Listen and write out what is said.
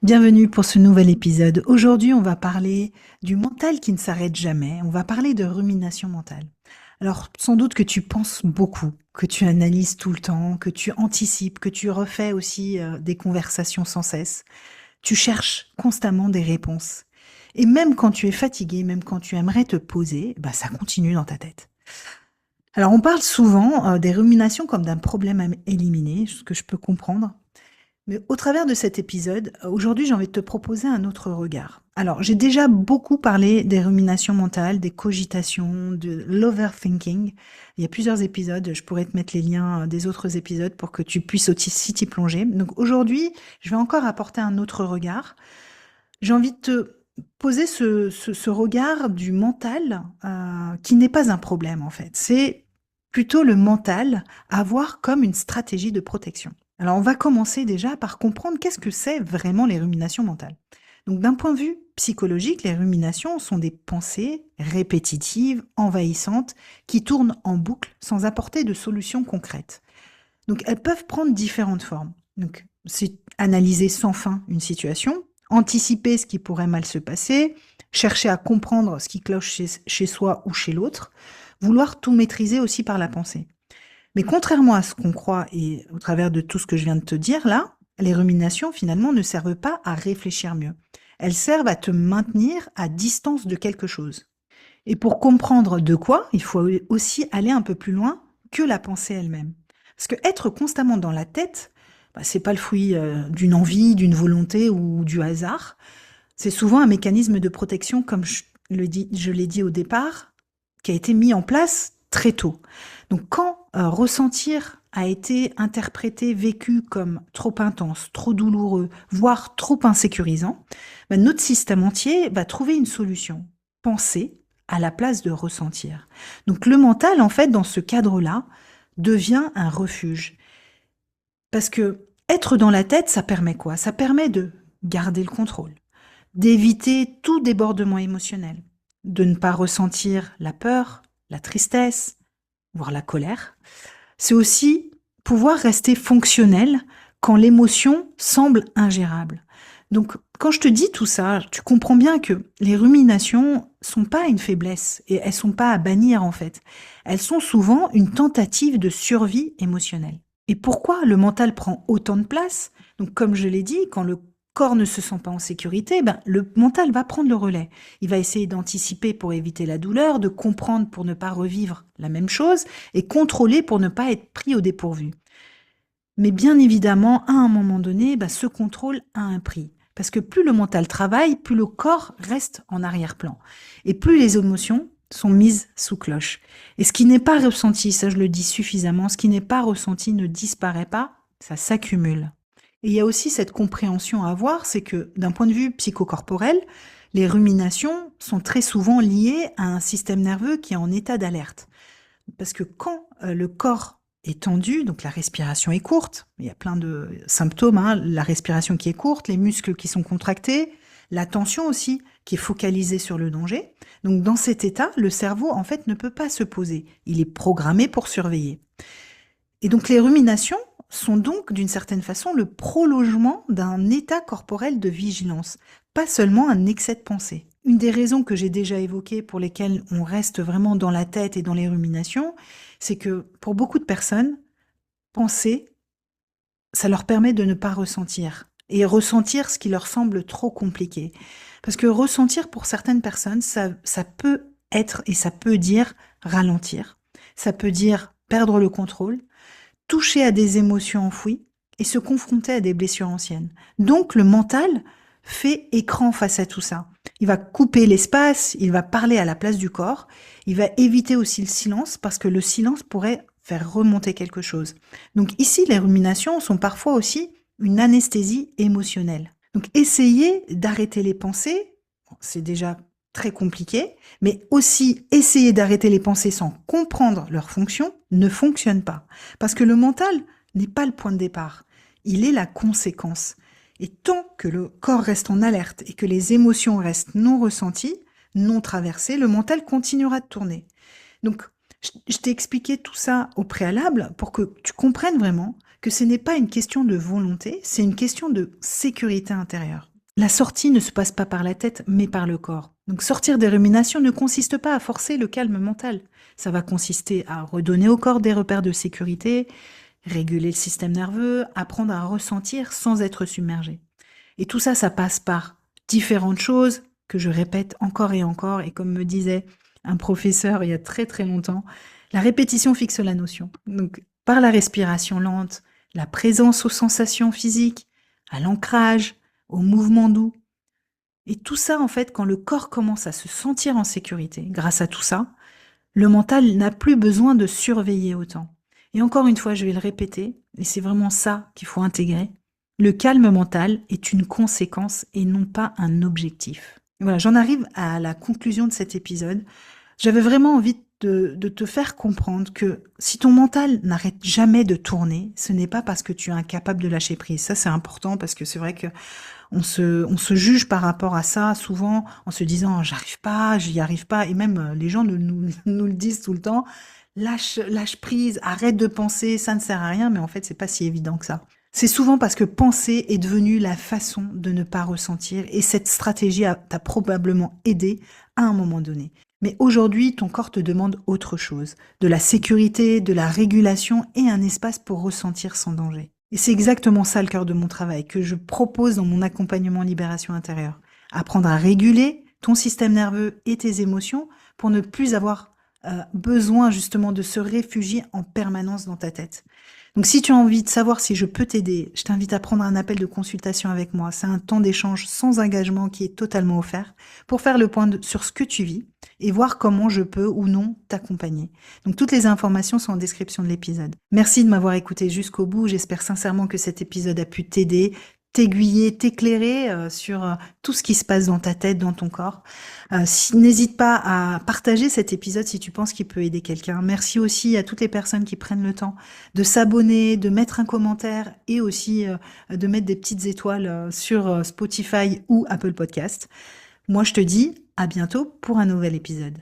Bienvenue pour ce nouvel épisode. Aujourd'hui, on va parler du mental qui ne s'arrête jamais. On va parler de rumination mentale. Alors, sans doute que tu penses beaucoup, que tu analyses tout le temps, que tu anticipes, que tu refais aussi des conversations sans cesse. Tu cherches constamment des réponses. Et même quand tu es fatigué, même quand tu aimerais te poser, bah, ça continue dans ta tête. Alors, on parle souvent des ruminations comme d'un problème à éliminer, ce que je peux comprendre. Mais au travers de cet épisode, aujourd'hui, j'ai envie de te proposer un autre regard. Alors, j'ai déjà beaucoup parlé des ruminations mentales, des cogitations, de l'overthinking. Il y a plusieurs épisodes, je pourrais te mettre les liens des autres épisodes pour que tu puisses aussi t'y plonger. Donc aujourd'hui, je vais encore apporter un autre regard. J'ai envie de te poser ce regard du mental qui n'est pas un problème en fait. C'est plutôt le mental à voir comme une stratégie de protection. Alors on va commencer déjà par comprendre qu'est-ce que c'est vraiment les ruminations mentales. Donc d'un point de vue psychologique, les ruminations sont des pensées répétitives, envahissantes, qui tournent en boucle sans apporter de solution concrète. Donc elles peuvent prendre différentes formes. Donc c'est analyser sans fin une situation, anticiper ce qui pourrait mal se passer, chercher à comprendre ce qui cloche chez soi ou chez l'autre, vouloir tout maîtriser aussi par la pensée. Mais contrairement à ce qu'on croit et au travers de tout ce que je viens de te dire là, les ruminations finalement ne servent pas à réfléchir mieux. Elles servent à te maintenir à distance de quelque chose. Et pour comprendre de quoi, il faut aussi aller un peu plus loin que la pensée elle-même. Parce que être constamment dans la tête, bah, c'est pas le fruit d'une envie, d'une volonté ou du hasard. C'est souvent un mécanisme de protection, comme je l'ai dit au départ, qui a été mis en place très tôt. Donc quand ressentir a été interprété, vécu comme trop intense, trop douloureux, voire trop insécurisant, bah, notre système entier va trouver une solution. Penser à la place de ressentir. Donc le mental, en fait, dans ce cadre-là, devient un refuge. Parce que être dans la tête, ça permet quoi? Ça permet de garder le contrôle, d'éviter tout débordement émotionnel, de ne pas ressentir la peur, la tristesse, voire la colère. C'est aussi pouvoir rester fonctionnel quand l'émotion semble ingérable. Donc, quand je te dis tout ça, tu comprends bien que les ruminations sont pas une faiblesse et elles sont pas à bannir en fait. Elles sont souvent une tentative de survie émotionnelle. Et pourquoi le mental prend autant de place? Donc, comme je l'ai dit, quand le corps ne se sent pas en sécurité, ben, le mental va prendre le relais. Il va essayer d'anticiper pour éviter la douleur, de comprendre pour ne pas revivre la même chose et contrôler pour ne pas être pris au dépourvu. Mais bien évidemment, à un moment donné, ben, ce contrôle a un prix. Parce que plus le mental travaille, plus le corps reste en arrière-plan. Et plus les émotions sont mises sous cloche. Et ce qui n'est pas ressenti, ça je le dis suffisamment, ce qui n'est pas ressenti ne disparaît pas, ça s'accumule. Et il y a aussi cette compréhension à avoir, c'est que d'un point de vue psychocorporel, les ruminations sont très souvent liées à un système nerveux qui est en état d'alerte. Parce que quand le corps est tendu, donc la respiration est courte, il y a plein de symptômes, hein, la respiration qui est courte, les muscles qui sont contractés, la tension aussi qui est focalisée sur le danger. Donc dans cet état, le cerveau en fait ne peut pas se poser, il est programmé pour surveiller. Et donc les ruminations sont donc d'une certaine façon le prolongement d'un état corporel de vigilance, pas seulement un excès de pensée. Une des raisons que j'ai déjà évoquées pour lesquelles on reste vraiment dans la tête et dans les ruminations, c'est que pour beaucoup de personnes, penser, ça leur permet de ne pas ressentir. Et ressentir ce qui leur semble trop compliqué. Parce que ressentir pour certaines personnes, ça peut être et ça peut dire ralentir. Ça peut dire perdre le contrôle, toucher à des émotions enfouies et se confronter à des blessures anciennes. Donc le mental fait écran face à tout ça. Il va couper l'espace, il va parler à la place du corps, il va éviter aussi le silence parce que le silence pourrait faire remonter quelque chose. Donc ici, les ruminations sont parfois aussi une anesthésie émotionnelle. Donc essayer d'arrêter les pensées, c'est déjà très compliqué, mais aussi essayer d'arrêter les pensées sans comprendre leur fonction ne fonctionne pas. Parce que le mental n'est pas le point de départ, il est la conséquence. Et tant que le corps reste en alerte et que les émotions restent non ressenties, non traversées, le mental continuera de tourner. Donc, Je t'ai expliqué tout ça au préalable pour que tu comprennes vraiment que ce n'est pas une question de volonté, c'est une question de sécurité intérieure. La sortie ne se passe pas par la tête, mais par le corps. Donc sortir des ruminations ne consiste pas à forcer le calme mental. Ça va consister à redonner au corps des repères de sécurité, réguler le système nerveux, apprendre à ressentir sans être submergé. Et tout ça, ça passe par différentes choses que je répète encore et encore. Et comme me disait un professeur il y a très très longtemps, la répétition fixe la notion. Donc, par la respiration lente, la présence aux sensations physiques, à l'ancrage, au mouvement doux. Et tout ça, en fait, quand le corps commence à se sentir en sécurité, grâce à tout ça, le mental n'a plus besoin de surveiller autant. Et encore une fois, je vais le répéter, et c'est vraiment ça qu'il faut intégrer. Le calme mental est une conséquence et non pas un objectif. Voilà, j'en arrive à la conclusion de cet épisode. J'avais vraiment envie de te faire comprendre que si ton mental n'arrête jamais de tourner, ce n'est pas parce que tu es incapable de lâcher prise. Ça, c'est important parce que c'est vrai que on se juge par rapport à ça souvent en se disant j'arrive pas, j'y arrive pas. Et même les gens nous le disent tout le temps. Lâche prise, arrête de penser, ça ne sert à rien. Mais en fait, c'est pas si évident que ça. C'est souvent parce que penser est devenu la façon de ne pas ressentir et cette stratégie t'a probablement aidé à un moment donné. Mais aujourd'hui, ton corps te demande autre chose, de la sécurité, de la régulation et un espace pour ressentir sans danger. Et c'est exactement ça le cœur de mon travail que je propose dans mon accompagnement libération intérieure. Apprendre à réguler ton système nerveux et tes émotions pour ne plus avoir besoin justement de se réfugier en permanence dans ta tête. Donc si tu as envie de savoir si je peux t'aider, je t'invite à prendre un appel de consultation avec moi. C'est un temps d'échange sans engagement qui est totalement offert pour faire le point sur ce que tu vis et voir comment je peux ou non t'accompagner. Donc toutes les informations sont en description de l'épisode. Merci de m'avoir écouté jusqu'au bout. J'espère sincèrement que cet épisode a pu t'aider, t'aiguiller, t'éclairer sur tout ce qui se passe dans ta tête, dans ton corps. N'hésite pas à partager cet épisode si tu penses qu'il peut aider quelqu'un. Merci aussi à toutes les personnes qui prennent le temps de s'abonner, de mettre un commentaire et aussi de mettre des petites étoiles sur Spotify ou Apple Podcast. Moi, je te dis à bientôt pour un nouvel épisode.